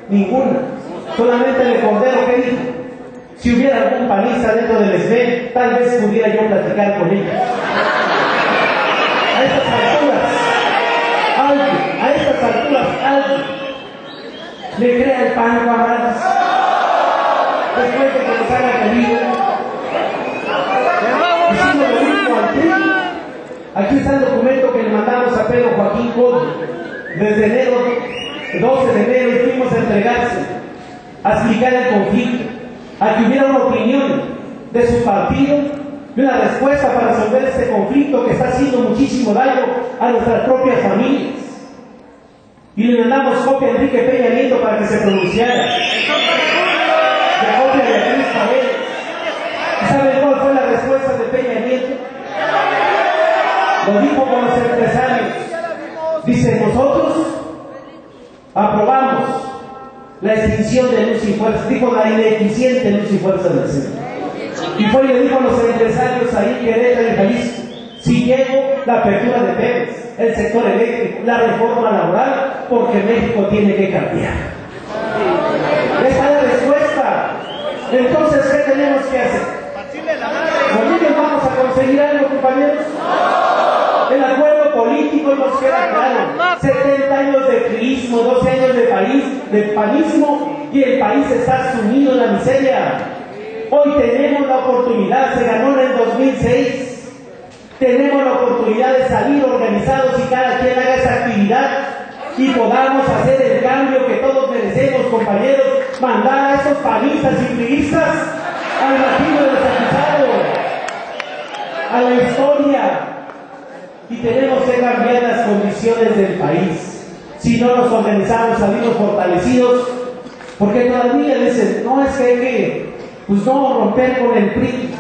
Ninguna. Solamente le Cordero que dijo: si hubiera algún panista dentro del SME, tal vez pudiera yo platicar con ella. A estas alturas, alguien le crea el pan, camaradas, después de que nos haga querido. Hicimos lo mismo al PRI. Aquí está el documento que le mandamos a Pedro Joaquín Codo desde enero, 12 de enero, y fuimos a entregarse, a explicar el conflicto, a que hubiera una opinión de su partido y una respuesta para resolver este conflicto que está haciendo muchísimo daño a nuestras propias familias. Y le mandamos copia a Enrique Peña Nieto para que se pronunciara. La copia de Beatriz Paredes. ¿Y saben cuál fue la respuesta de Peña Nieto? Lo dijo con los empresarios. Dice: nosotros aprobamos la extinción de Luz y Fuerza, dijo la ineficiente Luz y Fuerza del centro. Y fue y le dijo a los empresarios ahí, Querétaro y Jalisco: si llego la apertura de Pemex, el sector eléctrico, la reforma laboral, porque México tiene que cambiar. Esa es la respuesta. Entonces, ¿qué tenemos que hacer? ¿Nosotros vamos a conseguir algo, compañeros? El acuerdo político nos queda claro: 70 años de priismo, 12 años de panismo, y el país está sumido en la miseria. Hoy tenemos la oportunidad, se ganó en el 2006, tenemos la oportunidad de salir organizados y cada quien haga esa actividad y podamos hacer el cambio que todos merecemos, compañeros. Mandar a esos panistas y priistas al vacío desacusado, a la historia. Y tenemos que cambiar las condiciones del país. Si no nos organizamos, salimos fortalecidos, porque todavía dicen: no, es que hay que, pues no, romper con el PRI.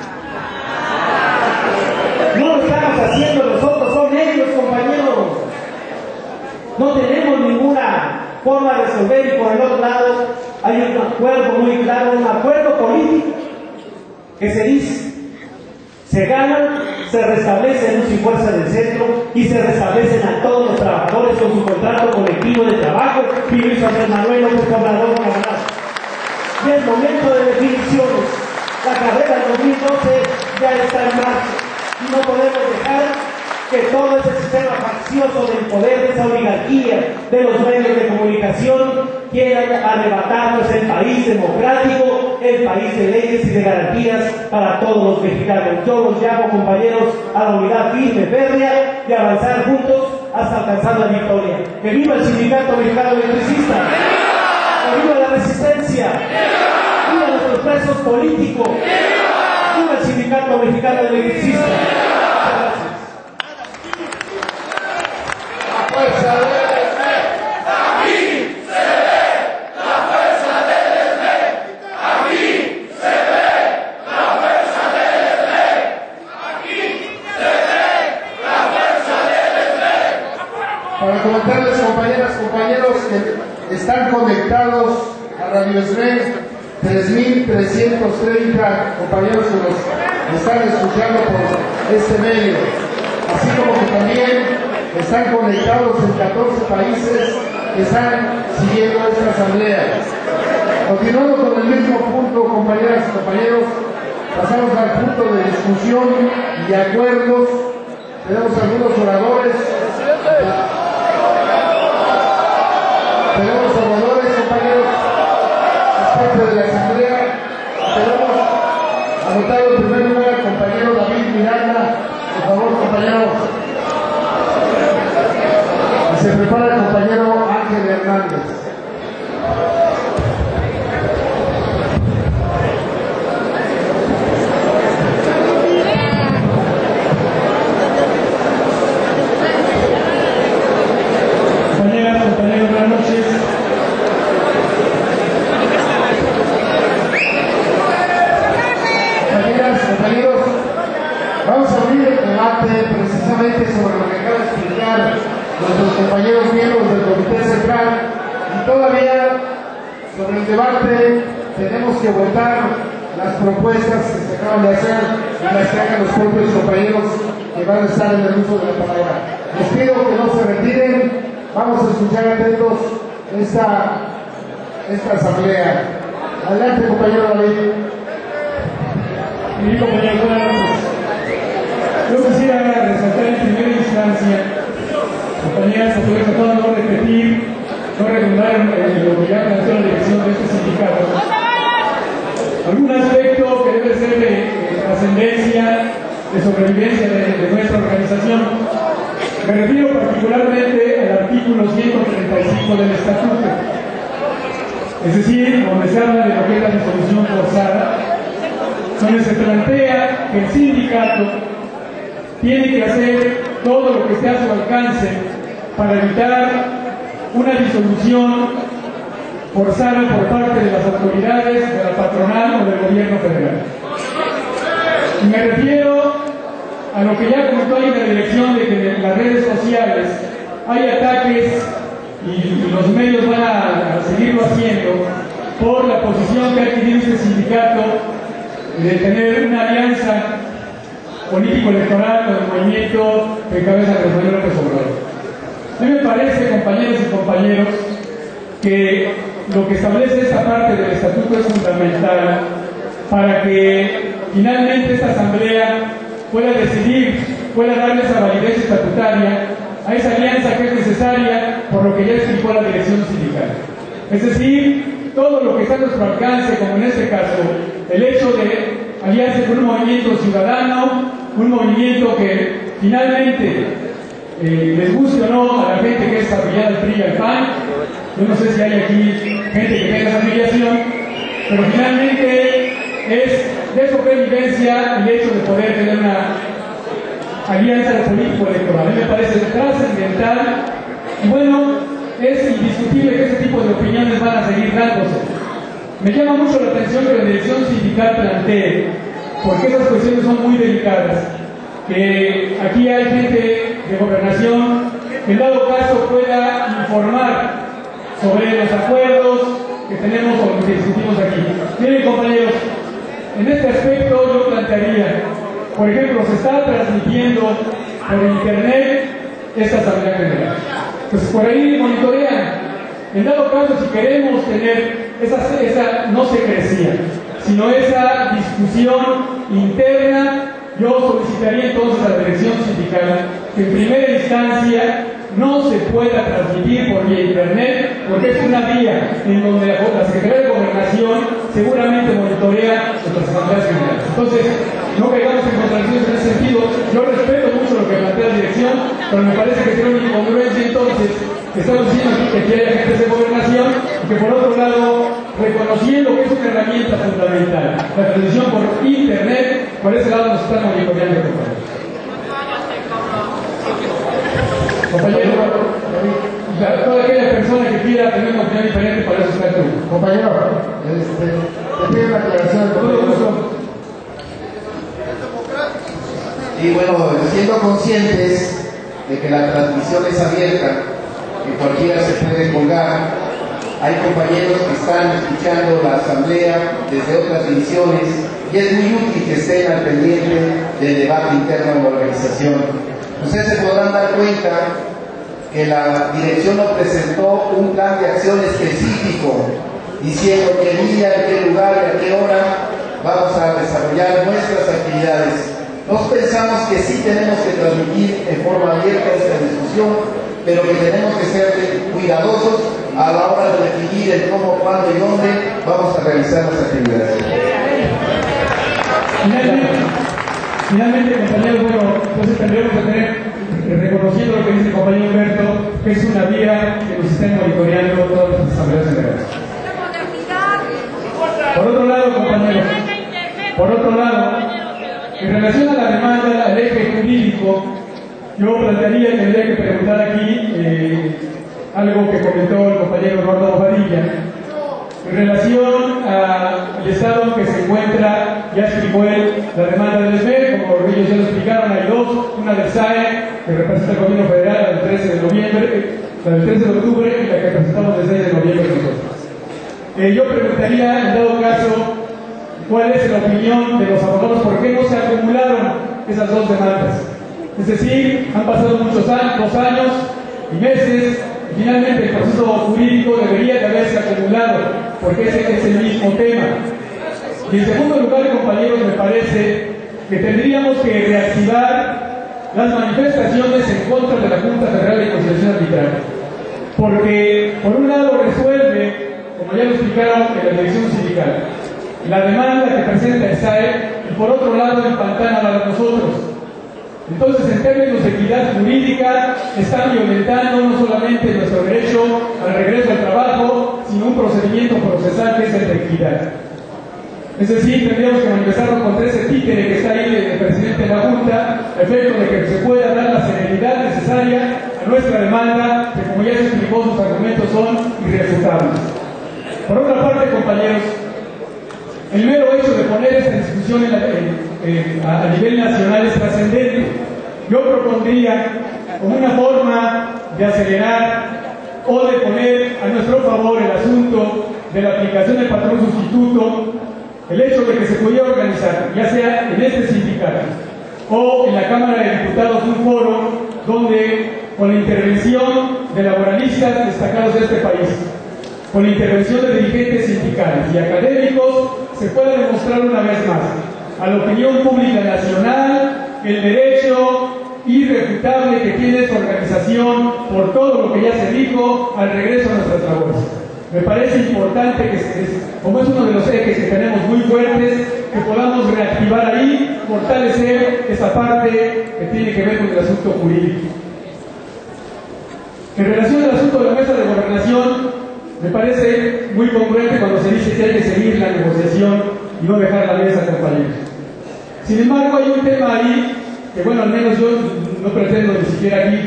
No lo estamos haciendo nosotros, son ellos, compañeros. No tenemos ninguna forma de resolver, y por el otro lado hay un acuerdo muy claro, un acuerdo político que se dice: se ganan, se restablece Luz y Fuerza del centro y se restablecen a todos los trabajadores con su contrato colectivo de trabajo. Y Luis Andrés Manuel López Obrador gobernador. Y es momento de definiciones. La carrera del 2012 ya está en marcha y no podemos dejar que todo ese sistema faccioso del poder, de esa oligarquía de los medios de comunicación, quieran arrebatarnos el país democrático, el país de leyes y de garantías para todos los mexicanos. Yo los llamo, compañeros, a la unidad firme, férrea, de avanzar juntos hasta alcanzar la victoria. ¡Que viva el Sindicato Mexicano Electricista! ¡Que viva la resistencia! ¡Viva nuestros presos políticos! ¡Viva el Sindicato Mexicano Electricista! Fuerza del SME, aquí se ve la fuerza del SME, aquí se ve la fuerza del SME, aquí se ve la fuerza del SME. Para comentarles, compañeras, compañeros, que están conectados a Radio SME, 3,330 compañeros que nos están escuchando por este medio, así como que también están conectados en 14 países que están siguiendo esta asamblea. Continuando con el mismo punto, compañeras y compañeros, pasamos al punto de discusión y acuerdos. Tenemos algunos oradores. Tenemos oradores, compañeros, parte de la asamblea. Tenemos anotado en primer lugar al compañero David Miranda. Por favor, compañeros. Se prepara el compañero Ángel Hernández. Compañeras, compañeros, buenas noches. Compañeras, compañeros, vamos a abrir el debate precisamente sobre lo que acaba de explicar nuestros compañeros miembros del Comité Central, y todavía sobre el debate tenemos que votar las propuestas que se acaban de hacer y las que hagan los propios compañeros que van a estar en el uso de la palabra. Les pido que no se retiren, vamos a escuchar atentos esta asamblea. Adelante, compañero David. Mi compañero, buenas noches. Yo quisiera resaltar en primera instancia, compañeras, autoridades, a todos no repetir, no redundar en lo que ya planteó la dirección de este sindicato. Algún aspecto que debe ser de trascendencia, de sobrevivencia de nuestra organización. Me refiero particularmente al artículo 135 del Estatuto, es decir, donde se habla de lo que es la disolución forzada, donde se plantea que el sindicato tiene que hacer todo lo que esté a su alcance para evitar una disolución forzada por parte de las autoridades, de la patronal o del gobierno federal. Y me refiero a lo que ya comentó ahí en la dirección de que en las redes sociales hay ataques y los medios van a seguirlo haciendo por la posición que ha adquirido este sindicato de tener una alianza político-electoral con el movimiento que encabeza el señor López Obrador. A mí me parece, compañeros y compañeros, que lo que establece esta parte del estatuto es fundamental para que finalmente esta asamblea pueda decidir, pueda darle esa validez estatutaria a esa alianza que es necesaria por lo que ya explicó la dirección sindical. Es decir, todo lo que está a nuestro alcance, como en este caso, el hecho de aliarse con un movimiento ciudadano, un movimiento que finalmente les guste o no a la gente que es afiliada al PRI y al PAN. Yo no sé si hay aquí gente que tenga esa afiliación, pero finalmente es de sobrevivencia el hecho de poder tener una alianza de político-electoral. A mí me parece trascendental y bueno, es indiscutible que ese tipo de opiniones van a seguir dándose. Me llama mucho la atención que la dirección sindical plantee, porque esas cuestiones son muy delicadas, que aquí hay gente de gobernación que en dado caso pueda informar sobre los acuerdos que tenemos o los que discutimos aquí. Miren, compañeros, en este aspecto yo plantearía, por ejemplo, se está transmitiendo por internet esta asamblea general. Pues por ahí monitorean. En dado caso, si queremos tener esa no secrecía, sino esa discusión interna, yo solicitaría entonces a la dirección sindical que en primera instancia no se pueda transmitir por vía internet, porque es una vía en donde la Secretaría de Gobernación seguramente monitorea nuestras asambleas generales. Entonces, no caigamos en contradicciones en ese sentido. Yo respeto mucho lo que plantea la dirección, pero me parece que sería una incongruencia entonces que estamos diciendo aquí que quiere agentes de gobernación y que por otro lado, reconociendo que es una herramienta fundamental, la transmisión por internet, por ese lado nos están monitoreando. Compañero, toda aquella persona que quiera tener una opinión diferente, para eso está tú. Compañero, te pido una aclaración. Con todo gusto. Y bueno, siendo conscientes de que la transmisión es abierta, que cualquiera se puede colgar, hay compañeros que están escuchando la asamblea desde otras divisiones y es muy útil que estén al pendiente del debate interno de la organización. Ustedes se podrán dar cuenta que la dirección nos presentó un plan de acción específico diciendo qué día, en qué lugar y a qué hora vamos a desarrollar nuestras actividades. Nos pensamos que sí tenemos que transmitir en forma abierta esta discusión, pero que tenemos que ser cuidadosos a la hora de definir el cómo, cuándo y dónde vamos a realizar las actividades. Finalmente, compañeros, bueno, entonces tendremos que tener, reconociendo lo que dice el compañero Humberto, que es una vía que nos estén monitoreando todas las asambleas generales. Por otro lado, compañeros, por otro lado, en relación a la demanda, al eje jurídico, yo plantearía que habría que preguntar aquí algo que comentó el compañero Eduardo Bobadilla. En relación al estado en que se encuentra, ya explicó él la demanda del SME, como ellos ya lo explicaron, hay dos, una del SAE, que representa el gobierno federal, la del 13 de noviembre, la del 13 de octubre y la que presentamos el 6 de noviembre nosotros. Yo preguntaría, en dado caso, cuál es la opinión de los abogados, por qué no se acumularon esas dos demandas. Es decir, han pasado muchos años, 2 años y meses, y finalmente el proceso jurídico debería de haberse acumulado. porque ese es el mismo tema. Y en segundo lugar, compañeros, me parece que tendríamos que reactivar las manifestaciones en contra de la Junta Federal de Conciliación Arbitraria, porque por un lado resuelve, como ya lo explicaron en la dirección sindical, la demanda que presenta el SAE, y por otro lado empantana a nosotros. Entonces, en términos de equidad jurídica, están violentando no solamente nuestro derecho al regreso al trabajo, sino un procedimiento procesal que es el de equidad. Es decir, tendríamos que manifestarnos contra ese títere que está ahí del presidente de la Junta, a efecto de que se pueda dar la celeridad necesaria a nuestra demanda, que como ya se explicó, sus argumentos son irrefutables. Por otra parte, compañeros, el mero hecho de poner esta discusión a nivel nacional es trascendente. Yo propondría, como una forma de acelerar o de poner a nuestro favor el asunto de la aplicación del patrón sustituto, el hecho de que se pudiera organizar, ya sea en este sindicato o en la Cámara de Diputados, un foro donde, con la intervención de laboralistas destacados de este país, con la intervención de dirigentes sindicales y académicos, se pueda demostrar una vez más a la opinión pública nacional el derecho irrefutable que tiene esta organización por todo lo que ya se dijo al regreso a nuestras labores. Me parece importante que, como es uno de los ejes que tenemos muy fuertes, que podamos reactivar ahí, fortalecer esa parte que tiene que ver con el asunto jurídico. En relación al asunto de la mesa de gobernación, me parece muy congruente cuando se dice que hay que seguir la negociación y no dejar la mesa, compañeros. Sin embargo, hay un tema ahí que, bueno, al menos yo no pretendo ni siquiera aquí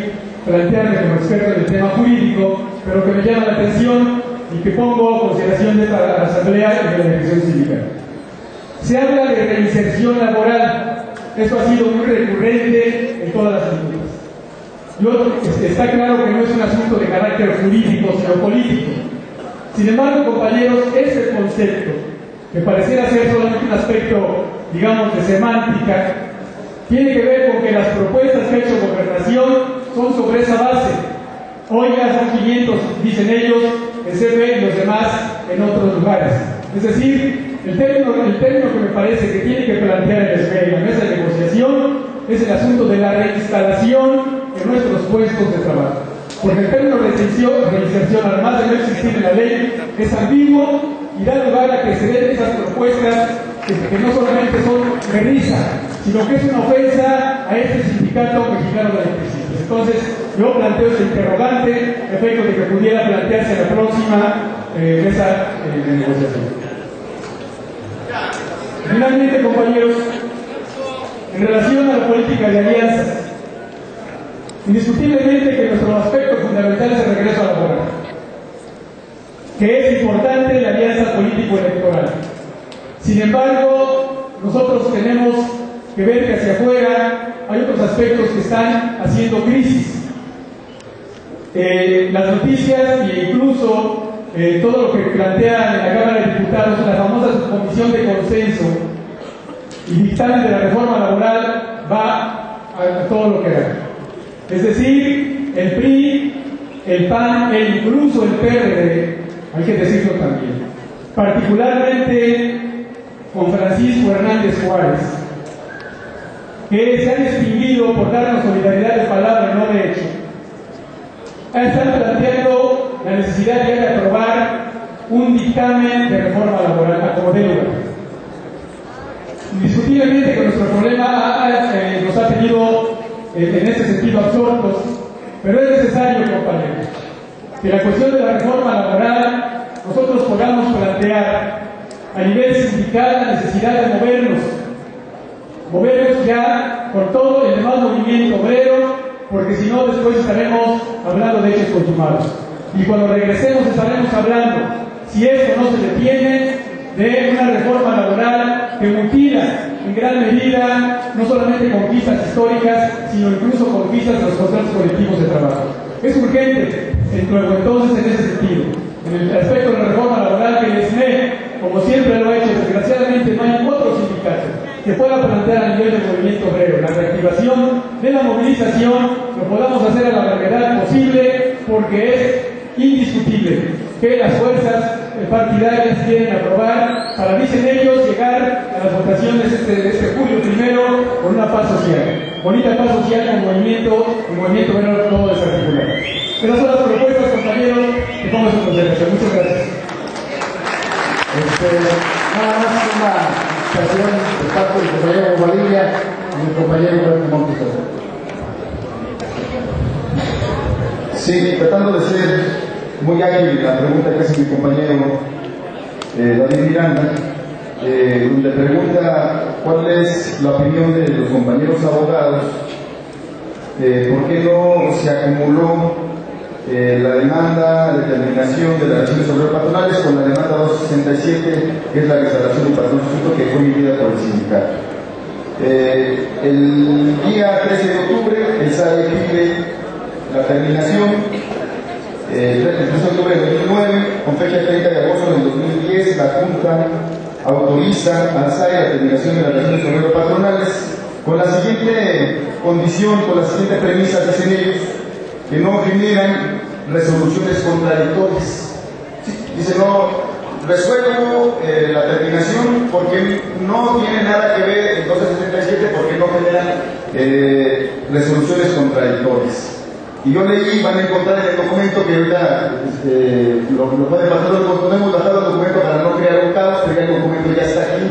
plantearme como experto en el tema jurídico, pero que me llama la atención y que pongo a consideración de la Asamblea y de la Dirección Sindical. Se habla de reinserción laboral. Esto ha sido muy recurrente en todas las discusiones. Está claro que no es un asunto de carácter jurídico, sino político. Sin embargo, compañeros, ese concepto, que pareciera ser solamente un aspecto, digamos, de semántica, tiene que ver con que las propuestas que ha hecho Gobernación son sobre esa base. Hoy ya son 500, dicen ellos, en CB y los demás en otros lugares. Es decir, el término que me parece que tiene que plantear el SB en la mesa de negociación es el asunto de la reinstalación en nuestros puestos de trabajo. Porque el término reinserción, además de no existir en la ley, es ambiguo y da lugar a que se den esas propuestas que no solamente son de risa, sino que es una ofensa a este sindicato mexicano de electricistas. Entonces, yo planteo ese interrogante, efecto de que pudiera plantearse la próxima mesa de negociación. Finalmente, compañeros, en relación a la política de alianzas, indiscutiblemente que nuestro aspecto fundamental es el regreso a la laboral, que es importante la alianza político-electoral. Sin embargo, nosotros tenemos que ver que hacia afuera hay otros aspectos que están haciendo crisis. Las noticias e incluso todo lo que plantean en la Cámara de Diputados, la famosa comisión de consenso y dictamen de la reforma laboral, va a todo lo que da. Es decir, el PRI, el PAN e incluso el PRD, hay que decirlo también, particularmente con Francisco Hernández Juárez, que se ha distinguido por darnos solidaridad de palabra y no de hecho, están planteando la necesidad de aprobar un dictamen de reforma laboral a como dé lugar. Indiscutiblemente que nuestro problema nos ha tenido en este sentido absortos, pero es necesario, compañeros, que la cuestión de la reforma laboral nosotros podamos plantear a nivel sindical la necesidad de movernos ya con todo el demás movimiento obrero, porque si no después estaremos hablando de hechos consumados. Y cuando regresemos estaremos hablando, si esto no se detiene, de una reforma laboral que mutila en gran medida no solamente conquistas históricas, sino incluso conquistas de los contratos colectivos de trabajo. Es urgente, entonces, en ese sentido. En el aspecto de la reforma laboral, que el SME, como siempre lo ha hecho, desgraciadamente no hay otro sindicato que pueda plantear a nivel del movimiento obrero la reactivación de la movilización, lo podamos hacer a la brevedad posible, porque es indiscutible que las fuerzas partidarias quieren aprobar para, dicen ellos, llegar a las votaciones de este julio primero con una paz social. Bonita paz social con movimiento menor todo desarticulado. Esas son las propuestas, compañeros, que pongo a su consideración. Muchas gracias. Nada más una estación de parte del compañero Guadilla y del compañero Roberto Montes. Sí, tratando de ser muy ágil la pregunta que hace mi compañero David Miranda, donde pregunta cuál es la opinión de los compañeros abogados, por qué no se acumuló la demanda de terminación de las relaciones obrero-patronales con la demanda 267, que es la restauración del patrón sustituto, que fue emitida por el sindicato. El día 13 de octubre, el SAE pide la terminación, el 13 de octubre de 2009, con fecha 30 de agosto del 2010, la Junta autoriza al SAE la terminación de las relaciones obrero-patronales con la siguiente condición, con la siguiente premisa, dicen ellos, que no generan resoluciones contradictorias. Sí, dice, no resuelvo la terminación porque no tiene nada que ver el 267, porque no generan resoluciones contradictorias. Y yo leí, van a encontrar en el documento que ahorita lo pueden pasar, no hemos bajado el documento para no crear un caos, pero ya el documento ya está aquí.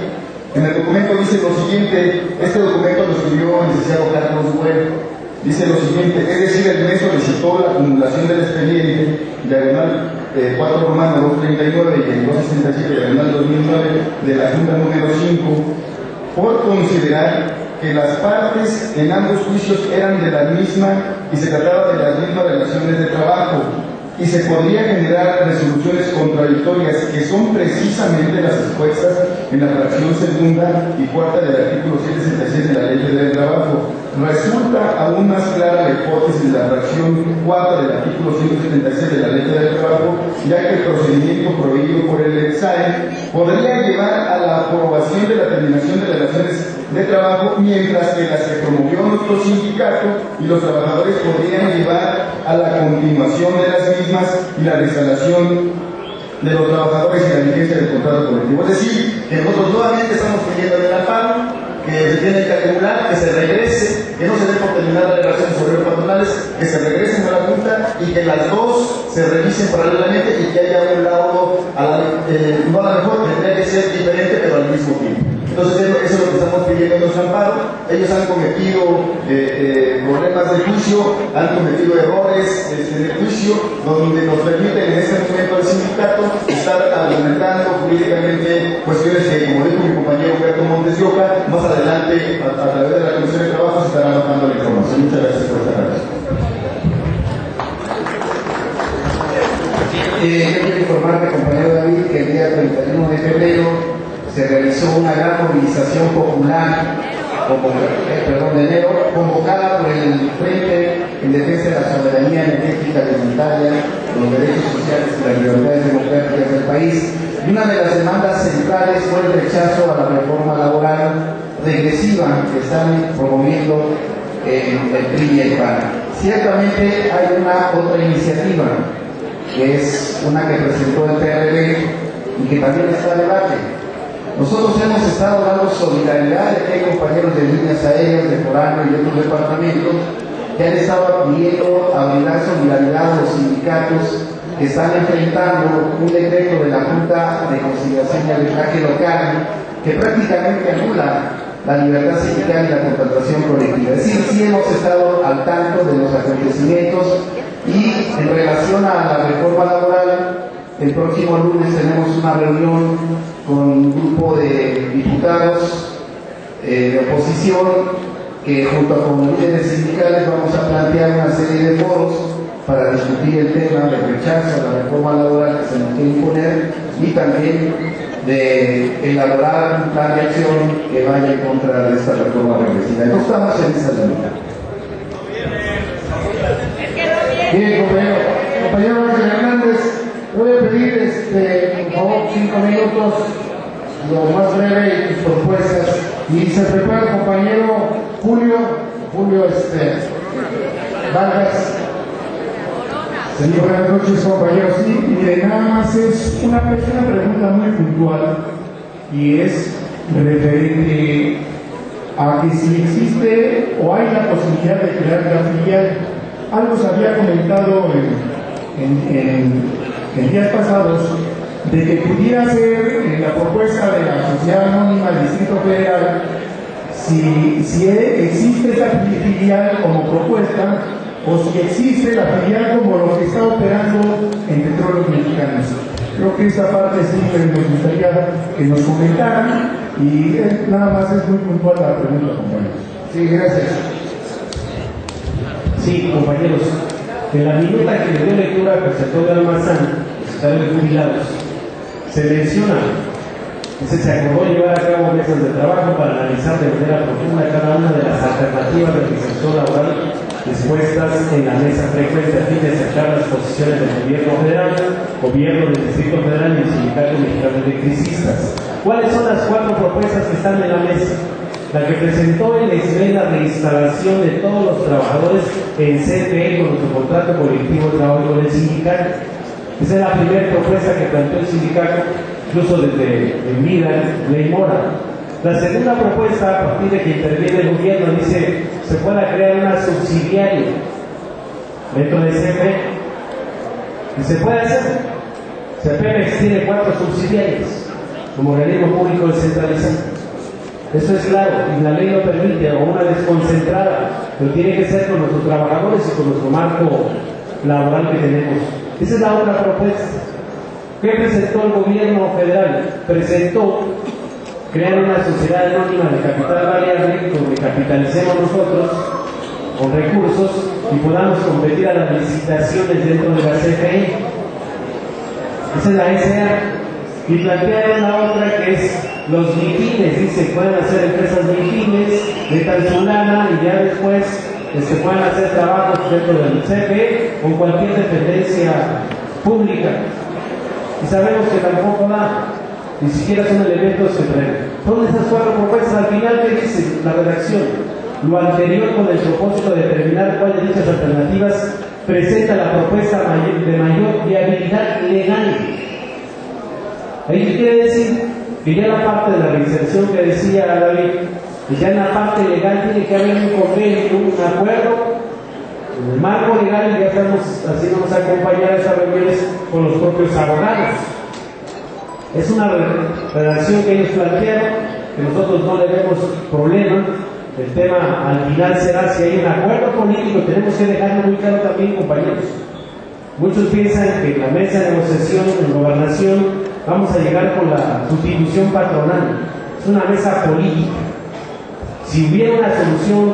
En el documento dice lo siguiente, este documento lo escribió el licenciado Carlos Bueno, dice lo siguiente, es decir, el mes solicitó la acumulación del expediente, diagonal 4 romano 239 y el 267, diagonal 2009, de la Junta número 5, por considerar que las partes en ambos juicios eran de la misma y se trataba de las mismas relaciones de trabajo, y se podría generar resoluciones contradictorias que son precisamente las expuestas en la fracción segunda y cuarta del artículo 766 de la Ley Federal del Trabajo. Resulta aún más clara la hipótesis de la fracción cuarta del artículo 176 de la Ley Federal del Trabajo, ya que el procedimiento prohibido por el SAE podría llevar a la aprobación de la terminación de relaciones de trabajo, mientras que las que promovió nuestro sindicato y los trabajadores podrían llevar a la continuación de las mismas y la reinstalación de los trabajadores y la vigencia del contrato colectivo. Es decir, que nosotros nuevamente estamos pidiendo el amparo, que se tiene que acumular, que se regrese, que no se dé por terminar las relaciones obrero-patronales, que se regresen a la Junta y que las dos se revisen paralelamente y que haya un laudo, no a lo mejor tendría que ser diferente, pero al mismo tiempo. Entonces eso es lo que estamos pidiendo en nuestro amparo. Ellos han cometido problemas de juicio, han cometido errores en el juicio, donde nos permiten en este momento al sindicato estar argumentando jurídicamente cuestiones que, como dijo mi compañero Humberto Montes de Oca, más adelante a través de la Comisión de Trabajo se estará bajando la información. Muchas gracias por esta gracia. Yo quiero informarle, compañero David, que el día 31 de febrero se realizó una gran movilización popular, de enero, convocada por el Frente en Defensa de la Soberanía Energética Alimentaria, los derechos sociales y las libertades democráticas del país. Y una de las demandas centrales fue el rechazo a la reforma laboral regresiva que están promoviendo el PRI y el PAN. Ciertamente hay una otra iniciativa, que es una que presentó el PRD y que también está a debate. Nosotros hemos estado dando solidaridad, aquí hay compañeros de líneas aéreas, de Forano y de otros departamentos que han estado pidiendo a brindar solidaridad a los sindicatos que están enfrentando un decreto de la Junta de Conciliación y Arbitraje Local que prácticamente anula la libertad sindical y la contratación colectiva. Es decir, sí hemos estado al tanto de los acontecimientos y en relación a la reforma laboral, el próximo lunes tenemos una reunión con un grupo de diputados de oposición que junto con líderes sindicales vamos a plantear una serie de foros para discutir el tema del rechazo a la reforma laboral que se nos quiere imponer y también de elaborar un plan de acción que vaya en contra de esta reforma regresiva. No estamos en esa línea. Bien, compañero Ángel Hernández, voy a pedir, por favor, 5 minutos, lo más breve y tus propuestas. Y se prepara el compañero Julio Vargas. Sí, buenas noches, compañeros. Sí, mire, nada más es una pregunta muy puntual y es referente a que si existe o hay la posibilidad de crear la filial. Algo se había comentado en días pasados de que pudiera ser la propuesta de la Sociedad Anónima del Distrito Federal si existe esa filial como propuesta o si existe la filial como lo que está operando en Petróleos Mexicanos. Creo que esa parte sí nos gustaría que nos comentaran y nada más es muy puntual la pregunta, compañeros. Sí, gracias. Sí, compañeros, en la minuta que le dio lectura al sector de Almazán, secretario de Jubilados, se menciona que se acordó llevar a cabo mesas de trabajo para analizar de manera profunda cada una de las alternativas de inserción laboral dispuestas en la mesa frecuente a fin de acercar las posiciones del gobierno federal, gobierno del Distrito Federal y el Sindicato Mexicano de Electricistas. ¿Cuáles son las 4 propuestas que están en la mesa? La que presentó el ESME, la reinstalación de todos los trabajadores en CFE con su contrato colectivo de trabajo con el sindicato. Esa es la primera propuesta que planteó el sindicato, incluso desde en vida, Ley Mora. La segunda propuesta, a partir de que interviene el gobierno, dice se pueda crear una subsidiaria dentro de CFE. Y se puede hacer. CFE tiene 4 subsidiarias como organismo público descentralizado. Eso es claro, y la ley lo permite, o una desconcentrada, pero tiene que ser con nuestros trabajadores y con nuestro marco laboral que tenemos. Esa es la otra propuesta. ¿Qué presentó el gobierno federal? Presentó crear una sociedad anónima de capital variable donde capitalicemos nosotros con recursos y podamos competir a las licitaciones dentro de la CFE. Esa es la SA. Y plantearon la otra que es los MIPIMES, dice, pueden hacer empresas MIPIMES, metan su lana y ya después pueden hacer trabajos dentro del CFE o cualquier dependencia pública. Y sabemos que tampoco da, ni siquiera son elementos que traen. Son esas 4 propuestas. Al final, ¿qué dice la redacción? Lo anterior con el propósito de determinar cuál de dichas alternativas presenta la propuesta de mayor viabilidad legal. ¿Ahí qué quiere decir? Que ya la parte de la reinserción que decía David, que ya en la parte legal tiene que haber un convenio, un acuerdo, en el marco legal, y ya estamos haciéndonos acompañar a esas reuniones con los propios abogados. Es una redacción que ellos plantearon, que nosotros no le vemos problema. El tema al final será si hay un acuerdo político. Tenemos que dejarlo muy claro también, compañeros. Muchos piensan que en la mesa de negociación en gobernación vamos a llegar con la sustitución patronal. Es una mesa política. Si hubiera una solución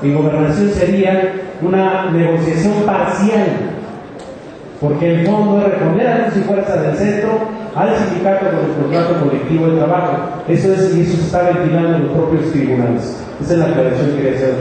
en gobernación sería una negociación parcial, porque el fondo es responder a luz y fuerza del centro, al sindicato con el contrato colectivo de trabajo. Eso es, y eso se está ventilando en los propios tribunales. Esa es la aclaración que quería hacer.